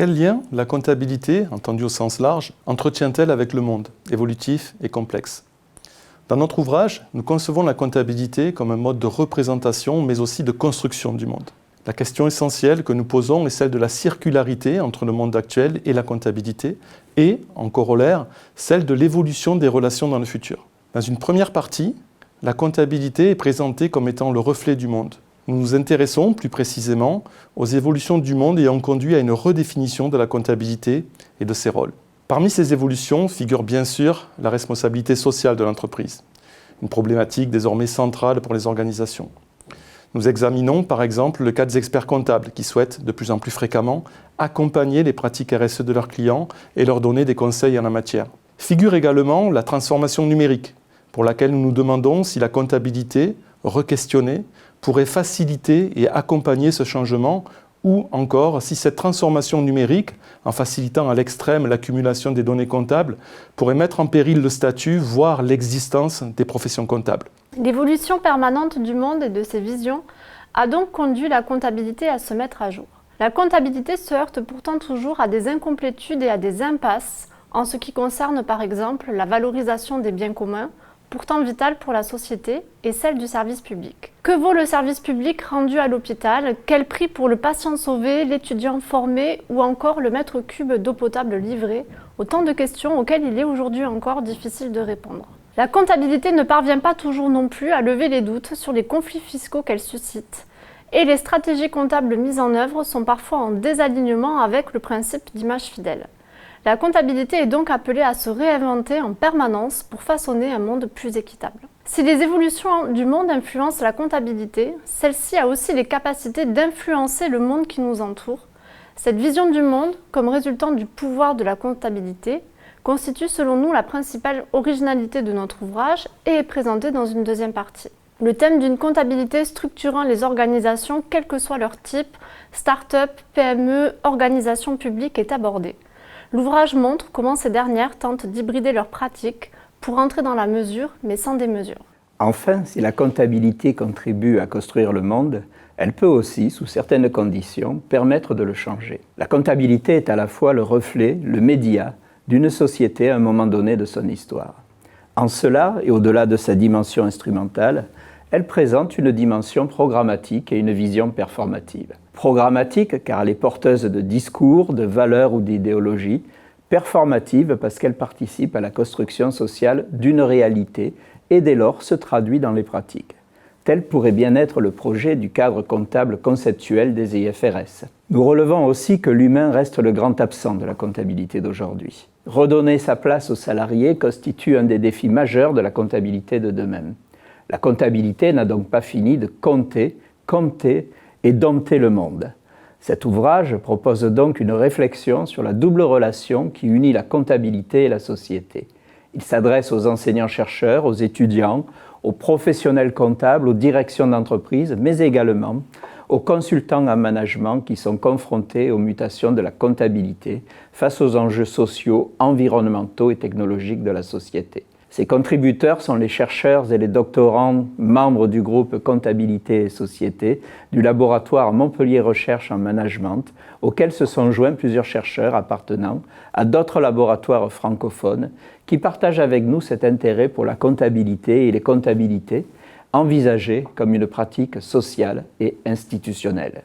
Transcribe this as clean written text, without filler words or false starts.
Quel lien la comptabilité, entendue au sens large, entretient-elle avec le monde, évolutif et complexe? Dans notre ouvrage, nous concevons la comptabilité comme un mode de représentation, mais aussi de construction du monde. La question essentielle que nous posons est celle de la circularité entre le monde actuel et la comptabilité, et, en corollaire, celle de l'évolution des relations dans le futur. Dans une première partie, la comptabilité est présentée comme étant le reflet du monde. Nous nous intéressons plus précisément aux évolutions du monde ayant conduit à une redéfinition de la comptabilité et de ses rôles. Parmi ces évolutions figure bien sûr la responsabilité sociale de l'entreprise, une problématique désormais centrale pour les organisations. Nous examinons par exemple le cas des experts comptables qui souhaitent de plus en plus fréquemment accompagner les pratiques RSE de leurs clients et leur donner des conseils en la matière. Figure également la transformation numérique, pour laquelle nous nous demandons si la comptabilité, requestionnée, pourrait faciliter et accompagner ce changement, ou encore si cette transformation numérique, en facilitant à l'extrême l'accumulation des données comptables, pourrait mettre en péril le statut, voire l'existence des professions comptables. L'évolution permanente du monde et de ses visions a donc conduit la comptabilité à se mettre à jour. La comptabilité se heurte pourtant toujours à des incomplétudes et à des impasses en ce qui concerne par exemple la valorisation des biens communs, pourtant vitale pour la société, et celle du service public. Que vaut le service public rendu à l'hôpital? Quel prix pour le patient sauvé, l'étudiant formé ou encore le mètre cube d'eau potable livré? Autant de questions auxquelles il est aujourd'hui encore difficile de répondre. La comptabilité ne parvient pas toujours non plus à lever les doutes sur les conflits fiscaux qu'elle suscite, et les stratégies comptables mises en œuvre sont parfois en désalignement avec le principe d'image fidèle. La comptabilité est donc appelée à se réinventer en permanence pour façonner un monde plus équitable. Si les évolutions du monde influencent la comptabilité, celle-ci a aussi les capacités d'influencer le monde qui nous entoure. Cette vision du monde, comme résultant du pouvoir de la comptabilité, constitue selon nous la principale originalité de notre ouvrage et est présentée dans une deuxième partie. Le thème d'une comptabilité structurant les organisations, quel que soit leur type, start-up, PME, organisations publiques, est abordé. L'ouvrage montre comment ces dernières tentent d'hybrider leurs pratiques pour entrer dans la mesure, mais sans démesure. Enfin, si la comptabilité contribue à construire le monde, elle peut aussi, sous certaines conditions, permettre de le changer. La comptabilité est à la fois le reflet, le média d'une société à un moment donné de son histoire. En cela, et au-delà de sa dimension instrumentale, elle présente une dimension programmatique et une vision performative. Programmatique car elle est porteuse de discours, de valeurs ou d'idéologies. Performative parce qu'elle participe à la construction sociale d'une réalité et dès lors se traduit dans les pratiques. Tel pourrait bien être le projet du cadre comptable conceptuel des IFRS. Nous relevons aussi que l'humain reste le grand absent de la comptabilité d'aujourd'hui. Redonner sa place aux salariés constitue un des défis majeurs de la comptabilité de demain. La comptabilité n'a donc pas fini de compter et dompter le monde. Cet ouvrage propose donc une réflexion sur la double relation qui unit la comptabilité et la société. Il s'adresse aux enseignants-chercheurs, aux étudiants, aux professionnels comptables, aux directions d'entreprise, mais également aux consultants en management qui sont confrontés aux mutations de la comptabilité face aux enjeux sociaux, environnementaux et technologiques de la société. Ces contributeurs sont les chercheurs et les doctorants membres du groupe Comptabilité et Société du laboratoire Montpellier Recherche en Management, auquel se sont joints plusieurs chercheurs appartenant à d'autres laboratoires francophones qui partagent avec nous cet intérêt pour la comptabilité et les comptabilités envisagées comme une pratique sociale et institutionnelle.